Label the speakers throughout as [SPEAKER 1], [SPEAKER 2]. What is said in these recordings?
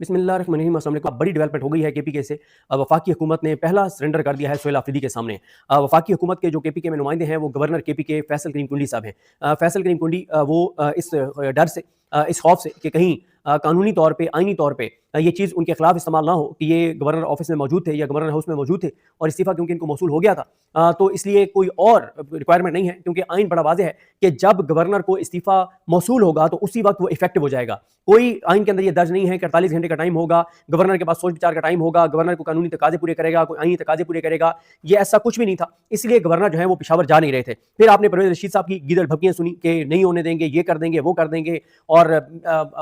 [SPEAKER 1] बिस्मिल्लाहिर्रहमानिर्रहीम। अस्सलाम वालेकुम। बड़ी डेवलपमेंट हो गई है केपीके से। वफाकी हुकूमत ने पहला सरेंडर कर दिया है सुहेल आफरीदी के सामने। वफाकी हुकूमत के जो केपीके में नुमाइंदे हैं वो गवर्नर केपीके फैसल करीम कुंडी साहब हैं। फैसल करीम कुंडी वो इस डर से, इस खौफ से कि कहीं कानूनी तौर पे, आइनी तौर पे ये चीज़ उनके खिलाफ इस्तेमाल ना हो कि ये गवर्नर ऑफिस में मौजूद थे या गवर्नर हाउस में मौजूद थे और इस्तीफ़ा क्योंकि इनको मौसूल हो गया था, तो इसलिए कोई और रिक्वायरमेंट नहीं है, क्योंकि आइन बड़ा वाज़ेह है कि जब गवर्नर को इस्तीफ़ा मौसूल होगा तो उसी वक्त वो इफेक्टिव हो जाएगा। कोई आइन के अंदर ये दर्ज नहीं है कि 48 घंटे का टाइम होगा, गवर्नर के पास सोच विचार का टाइम होगा, गवर्नर को कानूनी तकाजे पूरे करेगा, कोई आइनी तकाजे पूरे करेगा, ये ऐसा कुछ भी नहीं था। इसलिए गवर्नर जो है वो पेशावर जा नहीं रहे थे। फिर आपने परवेज़ रशीद साहब की गीदड़ भभकियाँ सुनी कि नहीं होने देंगे, ये कर देंगे, वो कर देंगे, और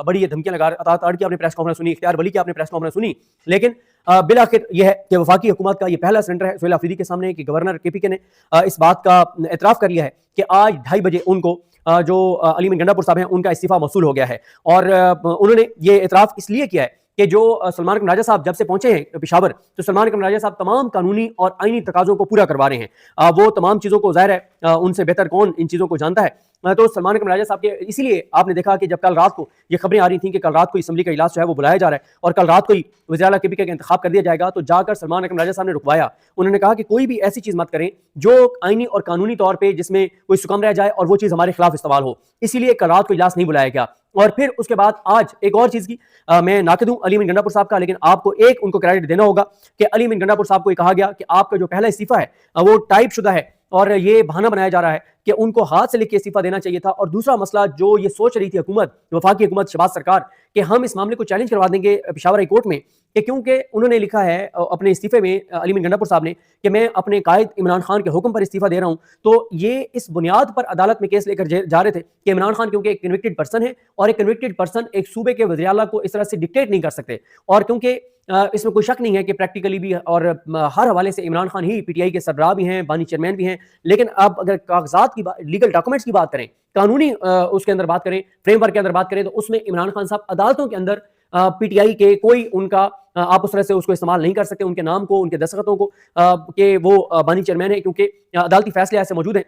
[SPEAKER 1] बड़ी ये धमकियाँ लगा ताड़ की आपने प्रेस कॉन्फ्रेंस सुनी, इख्तियार वली की आपने प्रेस कॉन्फ्रेंस सुनी। लेकिन बिलाखिर यह है कि वफाकी हुकूमत का ये पहला सरेंडर है सुहेल आफरीदी के सामने कि गवर्नर केपीके ने इस बात का एतराफ़ कर लिया है कि आज 2:30 बजे उनको जो अली अमीन गंडापुर साहब हैं उनका इस्तीफ़ा मौसूल हो गया है। और उन्होंने ये एतराफ़ इसलिए किया है कि जो सलमान अकरम राजा साहब जब से पहुंचे हैं पेशावर, तो सलमान अकरम राजा साहब तमाम कानूनी और आइनी तकाज़ों को पूरा करवा रहे हैं। वो तमाम चीज़ों को, ज़ाहिर है उनसे बेहतर कौन इन चीज़ों को जानता है, तो सलमान अकरम राजा साहब के, इसीलिए आपने देखा कि जब कल रात को ये खबरें आ रही थी कि कल रात को असम्बली का इजलास जो है वो बुलाया जा रहा है और कल रात को ही वज़ीर आला केपीके का इंतखाब कर दिया जाएगा, तो जाकर सलमान अकरम राजा साहब ने रुकवाया। उन्होंने कहा कि कोई भी ऐसी चीज़ मत करें जो आइनी और कानूनी तौर पर जिसमें कोई सुकम रह जाए और वो चीज़ हमारे खिलाफ इस्तेमाल हो, इसीलिए कल रात को इजलास नहीं बुलाया गया। और फिर उसके बाद आज एक और चीज़ की मैं नाक़िद हूं अली अमीन गंडापुर साहब का, लेकिन आपको एक उनको क्रेडिट देना होगा कि अली अमीन गंडापुर साहब को ये कहा गया कि आपका जो पहला इस्तीफ़ा है वो टाइप शुदा है और ये बहाना बनाया जा रहा है कि उनको हाथ से लिख के इस्तीफा देना चाहिए था। और दूसरा मसला जो ये सोच रही थी हुकूमत, वफाकी हुकूमत, शहबाज सरकार, कि हम इस मामले को चैलेंज करवा देंगे पेशावर हाई कोर्ट में, कि क्योंकि उन्होंने लिखा है अपने इस्तीफे में अली अमीन गंडापुर साहब ने कि मैं अपने कायद इमरान खान के हुक्म पर इस्तीफा दे रहा हूं। तो ये इस बुनियाद पर अदालत में केस लेकर जा रहे थे कि इमरान खान क्योंकि एक कन्विक्टेड पर्सन है और एक कन्विक्टेड पर्सन एक सूबे के वज़ीर आला को इस तरह से डिक्टेट नहीं कर सकते, और क्योंकि इसमें कोई शक नहीं है कि प्रैक्टिकली भी और हर हवाले से इमरान खान ही पीटीआई के सरबराह भी हैं, बानी चेयरमैन भी हैं। लेकिन अब अगर कागजात की लीगल डॉक्यूमेंट्स की बात करें, कानूनी उसके अंदर बात करें, फ्रेमवर्क के अंदर बात करें, तो उसमें इमरान खान साहब अदालतों के अंदर पीटीआई के कोई उनका आप उस तरह से उसको इस्तेमाल नहीं कर सकते, उनके नाम को, उनके दस्तखतों को, कि वो बानी चेयरमैन है, क्योंकि अदालती फैसले ऐसे मौजूद हैं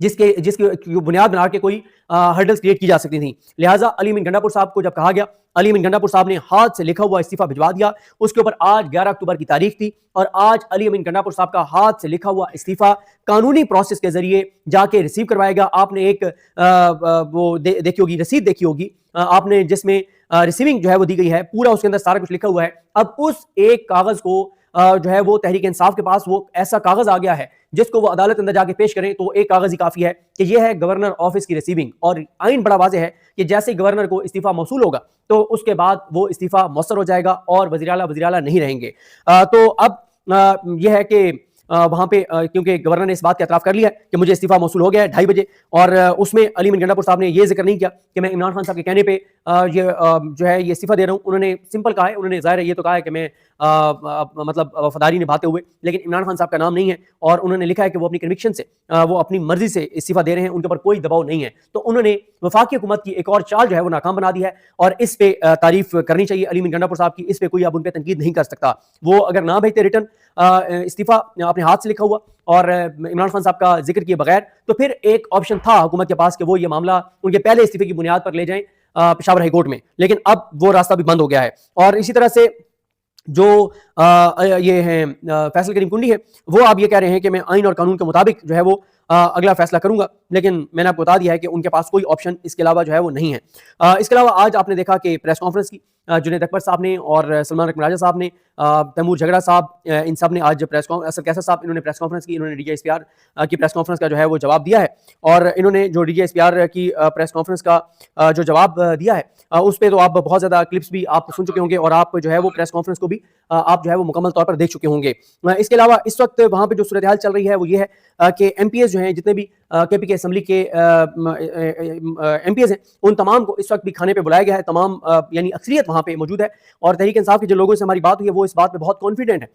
[SPEAKER 1] जिसकी बुनियाद बना के कोई हर्डल्स क्रिएट की जा सकती थी। लिहाजा अली अमीन गंडापुर साहब को जब कहा गया, अली अमीन गंडापुर साहब ने हाथ से लिखा हुआ इस्तीफा भिजवा दिया। उसके ऊपर आज 11 अक्टूबर की तारीख थी और आज अली अमीन गंडापुर साहब का हाथ से लिखा हुआ इस्तीफा कानूनी प्रोसेस के जरिए जाके रिसीव करवाएगा। आपने एक वो देखी होगी, रसीद देखी होगी आपने, जिसमें रिसीविंग जो है वो दी गई है, पूरा उसके अंदर सारा कुछ लिखा हुआ है। अब उस एक कागज को जो है वो तहरीक इंसाफ के पास वो ऐसा कागज आ गया है जिसको वो अदालत अंदर जाके पेश करें, तो एक कागज ही काफी है कि ये है गवर्नर ऑफिस की रिसीविंग। और आइन बड़ा वाज़ेह है कि जैसे गवर्नर को इस्तीफा मौसूल होगा तो उसके बाद वो इस्तीफा मौसर हो जाएगा और वज़ीर आला नहीं रहेंगे। तो अब यह है कि वहां पे क्योंकि गवर्नर ने इस बात का एतराफ़ कर लिया है कि मुझे इस्तीफा मौसूल हो गया है 2:30 बजे, और उसमें अली अमीन गंडापुर साहब ने ये जिक्र नहीं किया कि मैं इमरान खान साहब के कहने पे ये जो है ये इस्तीफा दे रहा हूँ। उन्होंने सिंपल कहा है, उन्होंने ज़ाहिर है ये तो कहा है कि मैं मतलब वफादारी निभाते हुए, लेकिन इमरान खान साहब का नाम नहीं है और उन्होंने लिखा है कि वो अपनी कन्विक्शन से, वो अपनी मर्जी से इस्तीफा दे रहे हैं, उनके ऊपर कोई दबाव नहीं है। तो उन्होंने वफाकी हुकूमत की एक और चाल जो है वो नाकाम बना दी है और इस पे तारीफ करनी चाहिए अली अमीन गंडापुर साहब की। इस पे कोई अब उन पे तनकीद नहीं कर सकता। वो अगर ना भेजते रिटर्न इस्तीफा अपने हाथ से लिखा हुआ और इमरान खान साहब का जिक्र किए बगैर, तो फिर एक ऑप्शन था हुकूमत के पास कि वो ये मामला उनके पहले इस्तीफे की बुनियाद पर ले जाएं पेशावर हाई कोर्ट में, लेकिन अब वो रास्ता भी बंद हो गया है। और इसी तरह से जो ये हैं फैसल करीम कुंडी है, वो आप ये कह रहे हैं कि मैं आइन और कानून के मुताबिक जो है वो अगला फैसला करूंगा, लेकिन मैंने आपको बता दिया है कि उनके पास कोई ऑप्शन इसके अलावा जो है वो नहीं है। इसके अलावा आज आपने देखा कि प्रेस कॉन्फ्रेंस की जुनैद अकबर साहब ने और सलमान अकरम राजा साहब ने, तैमूर झगड़ा साहब, इन सब ने आज प्रेस कॉन्फ्रेंस, असद कैसर साहब, इन्होंने प्रेस कॉन्फ्रेंस की, इन्होंने डीजीएसपीआर की प्रेस कॉन्फ्रेंस का जो है वो जवाब दिया है। और इन्होंने जो डीजीएसपीआर की प्रेस कॉन्फ्रेंस का जो जवाब दिया है उस पर तो आप बहुत ज़्यादा क्लिप्स भी आप सुन चुके होंगे और आप जो है वो प्रेस कॉन्फ्रेंस को भी आप जो है वो मुकम्मल तौर पर देख चुके होंगे। इसके अलावा इस वक्त वहाँ पे जो सूरत हाल चल रही है वो ये है कि एमपीएस जो हैं, जितने भी केपीके असम्बली के एमपीएस हैं, उन तमाम को इस वक्त भी खाने पे बुलाया गया है। तमाम यानी अक्सरियत वहाँ पे मौजूद है और तहरीक इंसाफ के जो लोगों से हमारी बात हुई है वो इस बात पे बहुत कॉन्फिडेंट है,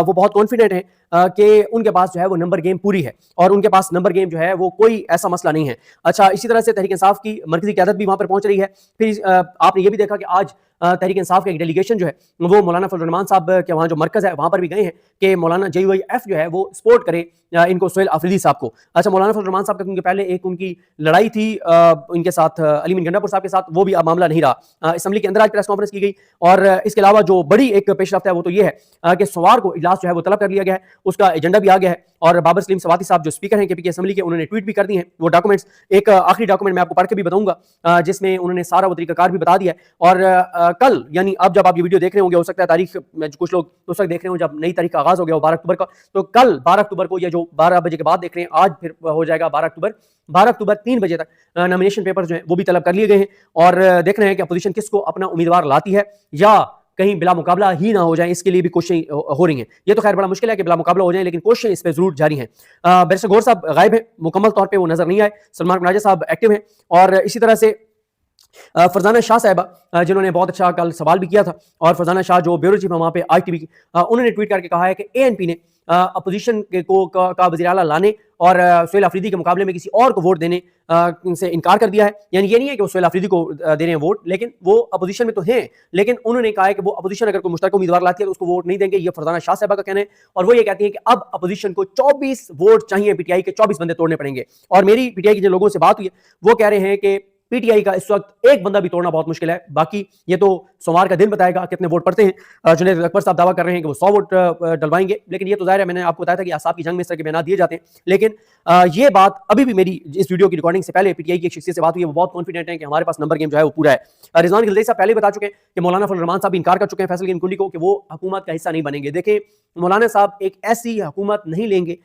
[SPEAKER 1] वो बहुत कॉन्फिडेंट है कि उनके पास जो है वो नंबर गेम पूरी है और उनके पास नंबर गेम जो है वो कोई ऐसा मसला नहीं है। अच्छा, इसी तरह से तहरीक इंसाफ की मरकजी क़यादत भी वहाँ पर पहुँच रही है। फिर आपने ये भी देखा कि आज तहरीक इंसाफ का एक डेलीगेशन जो है वो मौलाना फजल रहमान साहब के वहाँ जो मरकज़ है वहाँ पर भी गए हैं कि मौलाना JUIF जो है वो सपोर्ट करे इनको सोहेल आफरीदी साहब को। अच्छा, मौलाना फजल रहमान साहब का क्योंकि पहले एक उनकी लड़ाई थी इनके साथ अली मीन गंडापुर साहब के साथ, वो भी अब मामला नहीं रहा। असम्बली के अंदर आज प्रेस कॉन्फ्रेंस की गई और इसके अलावा जो बड़ी एक पेशरफ्त है वो तो ये है कि सोमवार को इजलास जो है वो तलब कर लिया गया है, उसका एजेंडा भी आ गया है और बाबर सलीम सवाती साहब जो स्पीकर हैं केपीके असम्बली के, उन्होंने ट्वीट भी कर दी हैं वो डॉक्यूमेंट्स। एक आखिरी डॉक्यूमेंट मैं आपको पढ़ के भी बताऊंगा जिसमें उन्होंने सारा वो तरीकाकार भी बता दिया है। और कल यानी अब जब आप ये वीडियो देख रहे होंगे, हो सकता है तारीख कुछ लोग उस वक्त देख रहे हो जब नई तारीख का आगाज हो गया हो 12 अक्टूबर का, तो कल 12 अक्टूबर को या जो 12 बजे के बाद देख रहे हैं आज फिर हो जाएगा 12 अक्टूबर। 12 अक्टूबर 3 बजे तक नॉमिनेशन पेपर जो है वो भी तलब कर लिए गए हैं और देख रहे हैं कि अपोजिशन किसको अपना उम्मीदवार लाती है या कहीं बिला मुकाबला ही ना हो जाए, इसके लिए भी कोशिशें हो रही हैं। ये तो खैर बड़ा मुश्किल है कि बिला मुकाबला हो जाए, लेकिन कोशिशें इस पर जरूर जारी हैं। बैरिस्टर गौहर साहब गायब हैं, मुकम्मल तौर पे वो नजर नहीं आए। सलमान राजा साहब एक्टिव हैं और इसी तरह से फरजाना शाह साहिबा जिन्होंने बहुत अच्छा कल सवाल भी किया था, और फरजाना शाह जो ब्यूरो चीफ है वहाँ पे ITV की, उन्होंने ट्वीट करके कहा है कि ANP ने अपोजिशन का वज़ीर आला लाने और सोहेल आफरीदी के मुकाबले में किसी और को वोट देने से इनकार कर दिया है। यानी ये नहीं है कि वो सोहेल आफरीदी को दे रहे हैं वोट, लेकिन वो अपोजिशन में तो हैं, लेकिन उन्होंने कहा है कि वो अपोजिशन अगर कोई मुश्तरक उम्मीदवार लाती है तो उसको वोट नहीं देंगे। ये फरजाना शाह साहिबा का कहना है और वो ये कहती है कि अब अपोजिशन को 24 वोट चाहिए, PTI के 24 बंदे तोड़ने पड़ेंगे। और मेरी PTI के जिन लोगों से बात हुई है वो कह रहे हैं कि PTI का इस वक्त एक बंदा भी तोड़ना बहुत मुश्किल है। बाकी ये तो सोमवार का दिन बताएगा कितने वोट पड़ते हैं। जुनैद अकबर साहब दावा कर रहे हैं कि वो 100 वोट डलवाएंगे, लेकिन ये तो जाहिर है, मैंने आपको बताया था कि आसाब की जंग में इस तरह के बयान दिए जाते हैं। लेकिन ये बात अभी भी मेरी इस वीडियो की रिकॉर्डिंग से पहले PTI की एक शख्सियत से बात हुई है, वो बहुत कॉन्फिडेंट है कि हमारे पास नंबर गेम जो है वो पूरा है। रिजवान गिलदई साहब पहले बता चुके हैं कि मौलाना फजल रहमान साहब भी इनकार कर चुके हैं फैसल कीम कुंडी को कि वो हुकूमत का हिस्सा नहीं बनेंगे। देखें, मौलाना साहब एक ऐसी हुकूमत नहीं लेंगे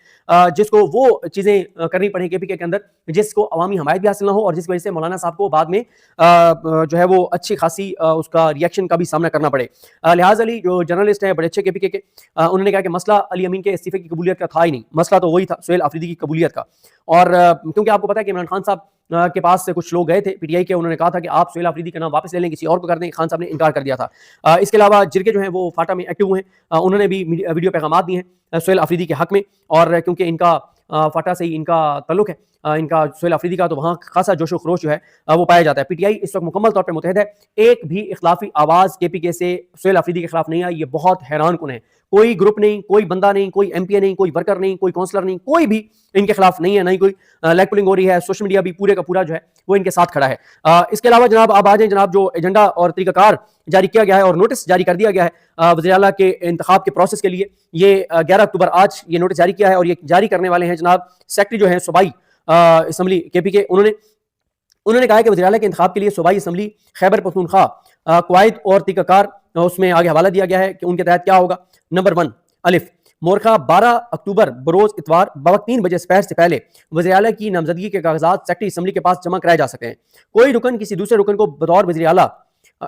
[SPEAKER 1] जिसको वो चीजें करनी पड़े KPK के अंदर जिसको अवामी हमायत भी हासिल ना हो और जिसकी वजह से मौलाना साहब को बाद में जो है वो अच्छी खासी उसका रिएक्शन का भी सामना करना पड़े। लिहाज अली जो जर्नलिस्ट हैं बड़े अच्छे KPK के, उन्होंने कहा कि मसला अली अमीन के इस्तीफे की कबूलियत का था ही नहीं, मसला तो वही था सोहेल आफरीदी की कबूलियत का। और क्योंकि आपको पता है कि इमरान खान साहब के पास से कुछ लोग गए थे PTI के, उन्होंने कहा था कि आप सोहेल आफरीदी का नाम वापस ले लें, किसी और को कर दें। खान साहब ने इनकार कर दिया था। इसके अलावा जिरके जो हैं वो फाटा में एक्टिव हुए हैं, उन्होंने भी वीडियो पैगाम दिए हैं सोहेल आफरीदी के हक में, और क्योंकि इनका फाटा से ही इनका तल्लुक है इनका सोहेल आफरीदी का, तो वहाँ खासा जोशो खरोश जो है वो पाया जाता है। PTI इस वक्त मुकम्मल तौर पर मुतहद है, एक भी इख्लाफी आवाज़ KPK से सोहेल आफरीदी के खिलाफ नहीं आई। ये बहुत हैरान कुन है, कोई ग्रुप नहीं, कोई बंदा नहीं, कोई MPA नहीं, कोई वर्कर नहीं, कोई काउंसलर नहीं, कोई भी इनके खिलाफ नहीं है, नहीं कोई लेग पुलिंग हो रही है। सोशल मीडिया भी पूरे का पूरा जो है वो इनके साथ खड़ा है। इसके अलावा जनाब आप आ जाए, जनाब जो एजेंडा और तरीकाकार जारी किया गया है और नोटिस जारी कर दिया गया है वज़ीर आला के इंतखाब के प्रोसेस के लिए, ये 11 अक्टूबर आज ये नोटिस जारी किया है और ये जारी करने वाले हैं जनाब सेक्रेटरी जो है सूबाई असम्बली KPK। उन्होंने कहा है कि वज़ीर आला के इंतखाब के लिए सूबाई असम्बली खैबर पख्तूनख्वा कवायद और तरीकाकार उसमें आगे हवाला दिया गया है कि उनके तहत क्या होगा। नंबर 1 अलिफ मोरखा 12 अक्टूबर बरोज इतवार वक्त 3 बजे दोपहर से पहले वज़ीर आला की नामजदगी के कागजात सेक्रेटरी असम्बली के पास जमा कराए जा सकें। कोई रुकन किसी दूसरे रुकन को बतौर वज़ीर आला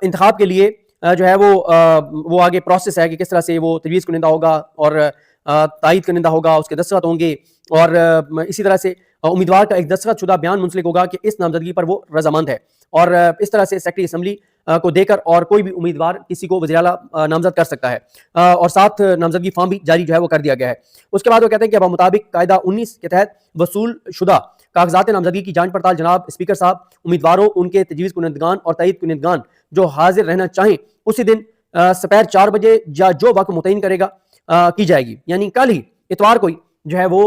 [SPEAKER 1] इंतखाब के लिए जो है वो आगे प्रोसेस है कि किस तरह से वो तजवीज़ कुनिंदा होगा और तायद कुनिंदा होगा, उसके दस्तखत होंगे और इसी तरह से उम्मीदवार का एक दस्तखत शुदा बयान मुंसलिक होगा कि इस नामजदगी पर वो रजामंद है, और इस तरह से सेक्रेटरी असम्बली को देकर और कोई भी उम्मीदवार किसी को वज़ीर आला नामजद कर सकता है और साथ नामजदगी फॉर्म भी जारी जो है वो कर दिया गया है। उसके बाद वो कहते हैं कि अब मुताबिक कायदा 19 के तहत वसूल शुदा कागजात नामजदगी की जांच पड़ताल जनाब स्पीकर साहब, उम्मीदवारों, उनके तजवीज़ कुनिंदगान और तईद कुनिंदगान जो हाजिर रहना चाहें उसी दिन दोपहर 4 बजे या जो वक्त मुतय्यन करेगा की जाएगी। यानी कल ही इतवार को ही जो है वो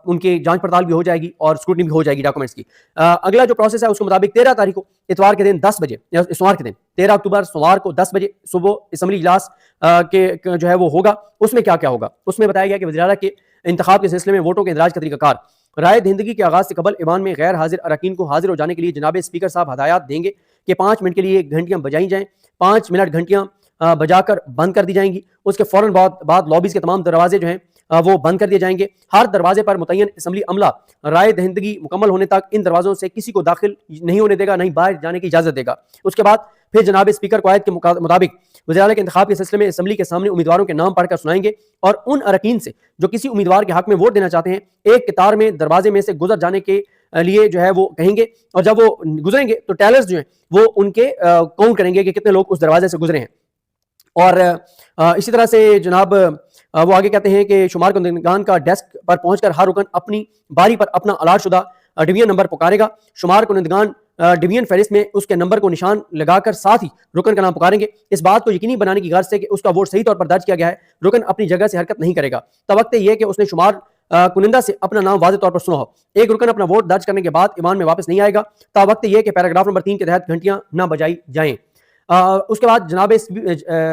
[SPEAKER 1] उनकी जांच पड़ताल भी हो जाएगी और स्क्रूटनी भी हो जाएगी डॉक्यूमेंट्स की। अगला जो प्रोसेस है उसके मुताबिक 13 तारीख को इतवार के दिन 10 बजे, सोमवार के दिन 13 अक्टूबर सोमवार को 10 बजे सुबह असम्बली इजलास के जो है वो होगा। उसमें क्या क्या होगा, उसमें बताया गया कि वज़ीर आला के इंतखाब के सिलसिले में वोटों के इंदराज का तरीकाकार, राय दहिंदगी के आगाज़ से कबल ईवान में गैर हाजिर अरकान को हाजिर हो जाने के लिए जनाब स्पीकर साहब हदायत देंगे कि 5 मिनट के लिए घंटियाँ बजाई जाएँ, 5 मिनट घंटियाँ बजाकर बंद कर दी जाएंगी। उसके फौरन बाद लॉबीज के तमाम दरवाजे जो हैं वो बंद कर दिए जाएंगे। हर दरवाजे पर मुतय्यन असम्बली अमला राय दहिंदगी मुकम्मल होने तक इन दरवाजों से किसी को दाखिल नहीं होने देगा, नहीं बाहर जाने की इजाजत देगा। उसके बाद फिर जनाब स्पीकर कवायद के मुताबिक वज़ीर आला के इंतखाब के सिलसिले में असम्बली के सामने उम्मीदवारों के नाम पढ़कर सुनाएंगे और उन अरकान से जो किसी उम्मीदवार के हक में वोट देना चाहते हैं एक कतार में दरवाजे में से गुजर जाने के लिए जो है वो कहेंगे, और जब वो गुजरेंगे तो टेलर्स जो हैं वो उनके काउंट करेंगे कि कितने लोग उस दरवाजे से गुजरे हैं। और इसी तरह से जनाब वो आगे कहते हैं कि शुमार कुनिंदगान का डेस्क पर पहुंचकर हर रुकन अपनी बारी पर अपना अलाट शुदा डिवीजन नंबर पुकारेगा। शुमार कुनिंदगान डिवीजन फहरिस्त में उसके नंबर को निशान लगाकर साथ ही रुकन का नाम पुकारेंगे। इस बात को यकीनी बनाने की गर्ज से कि उसका वोट सही तौर पर दर्ज किया गया है, रुकन अपनी जगह से हरकत नहीं करेगा। तवक्ते यह कि उसने शुमार کنندہ سے اپنا نام واضح طور پر سنا ہو. ایک رکن اپنا ووٹ درج کرنے کے بعد ایوان میں واپس نہیں آئے گا تا وقت یہ کہ پیراگراف نمبر 3 کے تحت گھنٹیاں نہ بجائی جائیں. اس کے بعد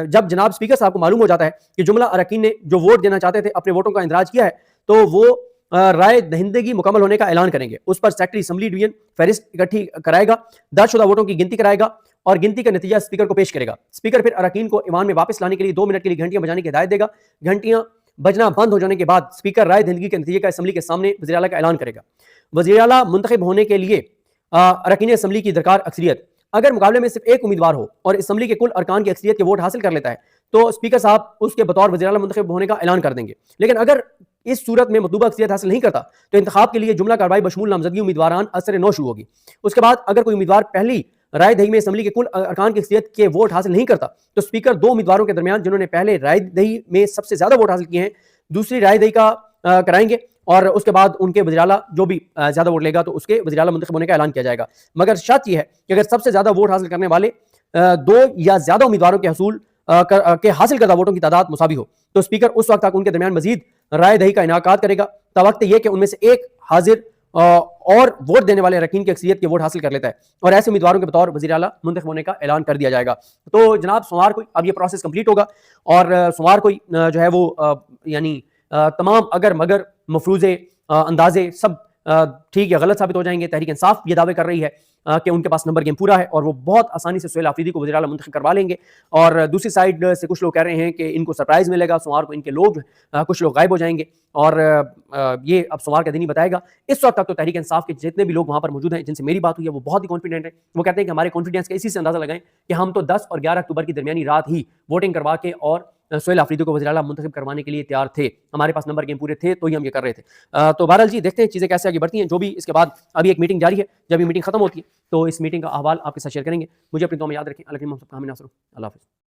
[SPEAKER 1] جب جناب اسپیکر صاحب کو معلوم ہو جاتا ہے کہ جملہ اراکین نے جو ووٹ دینا چاہتے تھے اپنے ووٹوں کا اندراج کیا ہے تو وہ رائے دہندگی مکمل ہونے کا اعلان کریں گے. اس پر سیکرٹری اسمبلی ڈویژن فہرست اکٹھی کرائے گا, درج شدہ ووٹوں کی گنتی کرائے گا اور گنتی کا نتیجہ اسپیکر کو پیش کرے گا. اسپیکر پھر اراکین کو ایوان میں واپس لانے کے لیے 2 منٹ کے لیے گھنٹیاں بجانے کی ہدایت دے گا. گھنٹیاں بجنا بند ہو جانے کے بعد اسپیکر رائے دہندگی کے نتیجے کا اسمبلی کے سامنے وزیر اعلیٰ کا اعلان کرے گا. وزیر اعلیٰ منتخب ہونے کے لیے اراکین اسمبلی کی درکار اکثریت. اگر مقابلے میں صرف ایک امیدوار ہو اور اسمبلی کے کل ارکان کی اکثریت کے ووٹ حاصل کر لیتا ہے تو اسپیکر صاحب اس کے بطور وزیر اعلیٰ منتخب ہونے کا اعلان کر دیں گے. لیکن اگر اس صورت میں مطلوبہ اکثریت حاصل نہیں کرتا تو انتخاب کے لیے جملہ کارروائی بشمول نامزدگی امیدواران اثر نو شروع ہوگی. اس کے بعد اگر کوئی امیدوار پہلی رائے دہی میں اسمبلی کے کل ارکان کی اکثریت کے ووٹ حاصل نہیں کرتا تو اسپیکر 2 امیدواروں کے درمیان جنہوں نے پہلے رائے دہی میں سب سے زیادہ ووٹ حاصل کیے ہیں دوسری رائے دہی کا کرائیں گے اور اس کے بعد ان کے وزیر اعلیٰ جو بھی زیادہ ووٹ لے گا تو اس کے وزیر اعلیٰ منتخب ہونے کا اعلان کیا جائے گا. مگر شرط یہ ہے کہ اگر سب سے زیادہ ووٹ حاصل کرنے والے 2 یا زیادہ امیدواروں کے حاصل کردہ ووٹوں کی تعداد مساوی ہو تو اسپیکر اس وقت تک ان کے درمیان مزید رائے دہی کا انعقاد کرے گا تا وقت یہ کہ ان میں سے ایک حاضر اور ووٹ دینے والے اراکین کی اکثریت کے ووٹ حاصل کر لیتا ہے اور ایسے امیدواروں کے بطور وزیر اعلیٰ منتخب ہونے کا اعلان کر دیا جائے گا. تو جناب سوموار کو اب یہ پروسیس کمپلیٹ ہوگا اور سوموار کو جو ہے وہ یعنی تمام اگر مگر مفروضے اندازے سب ٹھیک یا غلط ثابت ہو جائیں گے. تحریک انصاف یہ دعوے کر رہی ہے کہ ان کے پاس نمبر گیم پورا ہے اور وہ بہت آسانی سے سہیل آفریدی کو وزیر اعلیٰ منتخب کروا لیں گے. اور دوسری سائڈ سے کچھ لوگ کہہ رہے ہیں کہ ان کو سرپرائز ملے گا, سوموار کو ان کے لوگ کچھ لوگ غائب ہو جائیں گے اور یہ اب سوموار کا دن ہی بتائے گا. اس وقت تک تو تحریک انصاف کے جتنے بھی لوگ وہاں پر موجود ہیں جن سے میری بات ہوئی ہے وہ بہت ہی کانفیڈنٹ ہیں. وہ کہتے ہیں کہ ہمارے کانفیڈنس کا اسی سے اندازہ لگائیں کہ ہم تو 10 اور 11 اکتوبر کی درمیانی رات ہی ووٹنگ کروا کے اور سہیل آفریدی کو وزیر اعلیٰ منتخب کروانے کے لیے تیار تھے. ہمارے پاس نمبر گیم پورے تھے تو ہی ہم یہ کر رہے تھے. تو بہرحال جی دیکھتے ہیں چیزیں کیسے آگے بڑھتی ہیں. جو بھی اس کے بعد ابھی ایک میٹنگ جاری ہے, جب یہ میٹنگ ختم ہوتی ہے تو اس میٹنگ کا احوال آپ کے ساتھ شیئر کریں گے. مجھے اپنی دعا میں یاد رکھیں. اللہ سب کا حامی ناصر. اللہ حافظ.